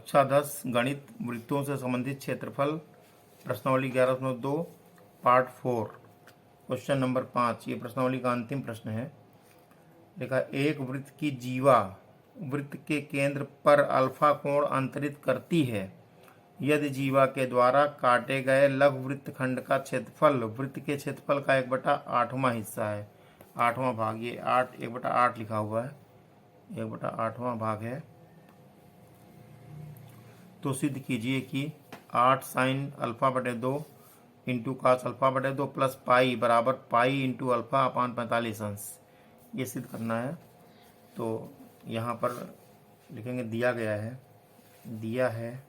कक्षा 10 गणित वृत्तों से संबंधित क्षेत्रफल प्रश्नावली 11.2 पार्ट 4 क्वेश्चन नंबर 5। ये प्रश्नावली का अंतिम प्रश्न है। देखा, एक वृत्त की जीवा वृत्त के केंद्र पर अल्फा कोण अंतरित करती है यदि जीवा के द्वारा काटे गए लघु वृत्तखंड का क्षेत्रफल वृत्त के क्षेत्रफल का 1/8वां हिस्सा है, 8वां भाग। ये 1/8 लिखा हुआ है, 1/8वां भाग है। तो सिद्ध कीजिए कि 8 साइन अल्फा बटे 2 इंटू कास अल्फा बटे 2 प्लस पाई बराबर पाई इंटू अल्फा अपान 45 अंश। ये सिद्ध करना है। तो यहाँ पर लिखेंगे, दिया गया है, दिया है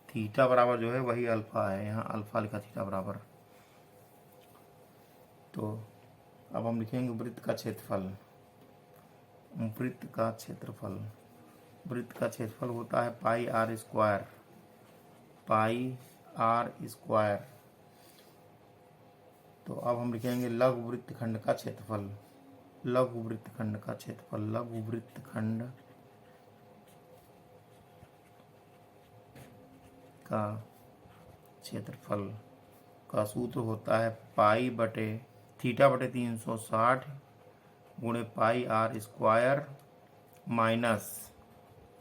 थीटा बराबर जो है वही अल्फा है, यहाँ अल्फा लिखा थीटा बराबर। तो अब हम लिखेंगे वृत्त का क्षेत्रफल। वृत्त का क्षेत्रफल, वृत्त का क्षेत्रफल होता है pi R square, pi R square. तो अब हम लिखेंगे लघु वृत्तखंड का क्षेत्रफल, लघु वृत्तखंड का क्षेत्रफल, लघु वृत्तखंड का क्षेत्रफल का सूत्र होता है पाई बटे थीटा बटे 360 गुणे pi R square minus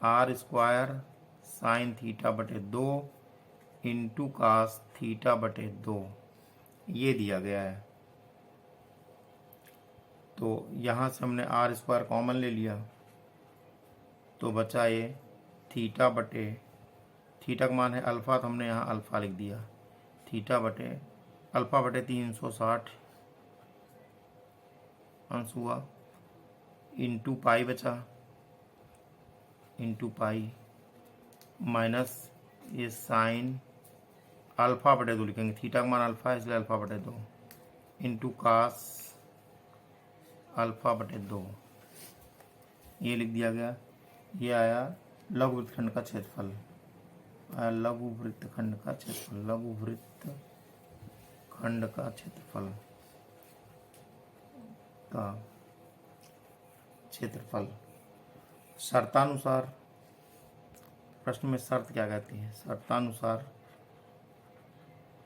R square sine theta बटे 2 इंटू कास थीटा बटे 2। ये दिया गया है। तो यहाँ से हमने आर स्क्वायर कॉमन ले लिया, तो बचा ये थीटा बटे, थीटा का मान है अल्फ़ा, तो हमने यहाँ अल्फ़ा लिख दिया, थीटा बटे अल्फ़ा बटे 360 अंश हुआ, इंटू पाई बचा, इंटू पाई माइनस ये साइन अल्फ़ा बटे 2 लिखेंगे, थीटा का मान अल्फ़ा है इसलिए अल्फ़ा बटे 2 इंटू कास अल्फ़ा बटे 2। ये लिख दिया गया। ये आया लघु वृत्तखंड का क्षेत्रफल, लघु वृत्तखंड का क्षेत्रफल, लघु वृत्तखंड का क्षेत्रफल का क्षेत्रफल। शर्तानुसार, प्रश्न में शर्त क्या कहती है? शर्तानुसार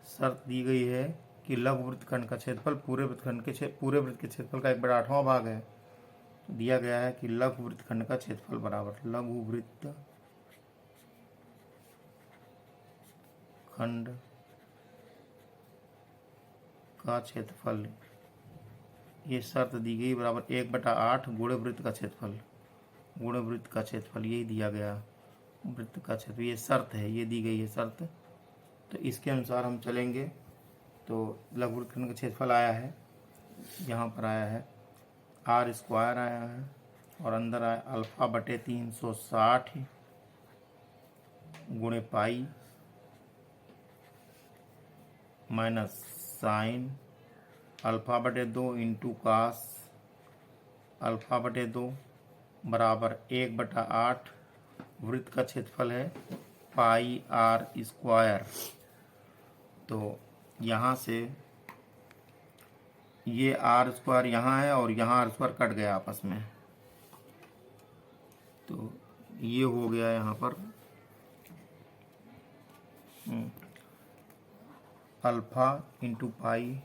शर्त दी गई है कि लघु वृत्तखंड का क्षेत्रफल पूरे वृत्तखंड के पूरे वृत्त के क्षेत्रफल का 1/8वां भाग है। तो दिया गया है कि लघु वृत्तखंड का क्षेत्रफल बराबर लघु वृत्तखंड का क्षेत्रफल, ये शर्त दी गई, बराबर 1/8 गुणे वृत्त का क्षेत्रफल, गुणे वृत्त का क्षेत्रफल। यही दिया गया वृत्त का क्षेत्रफल, ये शर्त है, ये दी गई है शर्त। तो इसके अनुसार हम चलेंगे। तो लघु वृत्तखंड का क्षेत्रफल आया है, यहाँ पर आया है आर स्क्वायर आया है, और अंदर आया अल्फ़ा बटे 360 गुणे पाई माइनस साइन अल्फ़ा बटे 2 इंटू कास अल्फ़ा बटे 2 बराबर 1/8 वृत्त का क्षेत्रफल है पाई आर स्क्वायर। तो यहाँ से ये आर स्क्वायर यहाँ है और यहाँ आर स्क्वायर कट गया आपस में, तो ये हो गया यहाँ पर अल्फ़ा इंटू पाई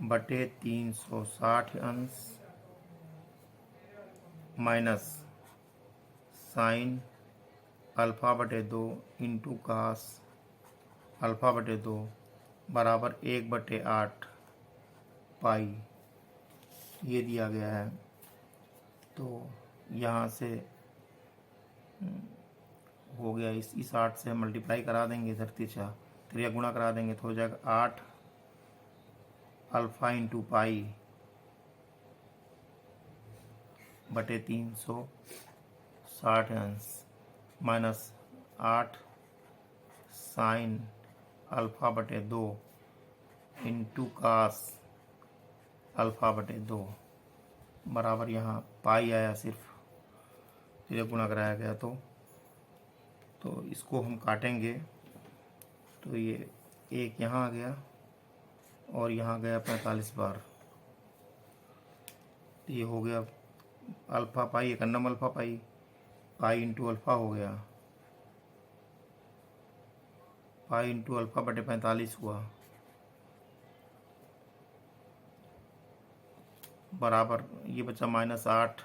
बटे 360 अंश माइनस साइन अल्फ़ा बटे 2 इंटू कास अल्फ़ा बटे 2 बराबर 1/8 पाई। ये दिया गया है। तो यहाँ से हो गया, इस 8 से मल्टीप्लाई करा देंगे, इधर त्रिया गुणा करा देंगे तो हो जाएगा 8 अल्फ़ा इंटू पाई बटे 360 अंश माइनस 8 साइन अल्फ़ा बटे 2 इंटू कास अल्फ़ा बटे 2 बराबर यहाँ पाई आया, सिर्फ ये गुणा कराया गया। तो इसको हम काटेंगे, तो ये एक यहाँ आ गया और यहाँ गया 45 बार, तो ये हो गया अल्फ़ा पाई, एक अन्नम अल्फ़ा पाई, पाई इंटू अल्फ़ा हो गया, पाई इंटू अल्फ़ा बटे 45 हुआ, बराबर ये बचा -8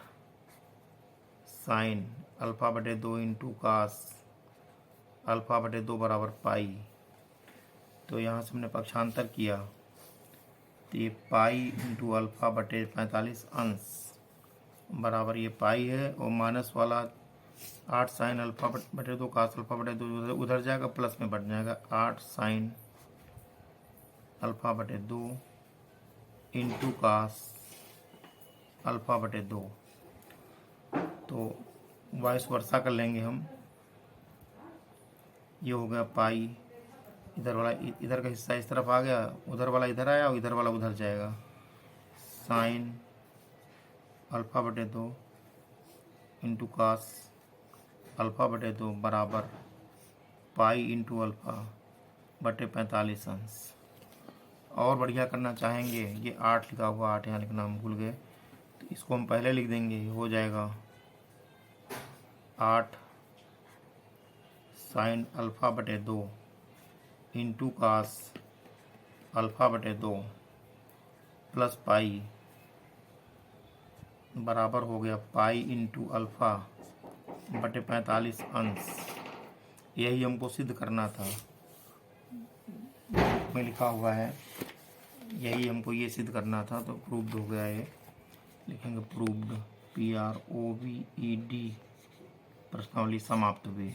साइन अल्फ़ा बटे 2 इंटू कास अल्फ़ा बटे 2 बराबर पाई। तो यहाँ से हमने पक्षांतर किया तो ये पाई इंटू अल्फ़ा बटे 45 अंश बराबर ये पाई है, और माइनस वाला 8 साइन अल्फ़ा बटे 2 कास अल्फ़ा बटे 2 उधर जाएगा, प्लस में बढ़ जाएगा 8 साइन अल्फ़ा बटे 2 इंटू कास अल्फ़ा बटे 2। तो वाइस वर्सा कर लेंगे हम, ये हो गया पाई, इधर वाला इधर का हिस्सा इस तरफ आ गया, उधर वाला इधर आया और इधर वाला उधर जाएगा, साइन अल्फ़ा बटे 2 इंटू कास अल्फ़ा बटे 2 बराबर पाई इंटू अल्फ़ा बटे 45 अंश। और बढ़िया करना चाहेंगे, ये 8 लिखा हुआ, 8 यहाँ लिखना हम भूल गए, तो इसको हम पहले लिख देंगे, हो जाएगा 8 साइन अल्फ़ा बटे 2 इंटू कास अल्फ़ा बटे 2 प्लस पाई बराबर हो गया पाई इंटू अल्फ़ा बटे 45 अंश। यही हमको सिद्ध करना था, में लिखा हुआ है, यही हमको ये सिद्ध करना था, तो प्रूव्ड हो गया ये, लिखेंगे प्रूव्ड, PROVED, प्रश्नावली समाप्त हुई।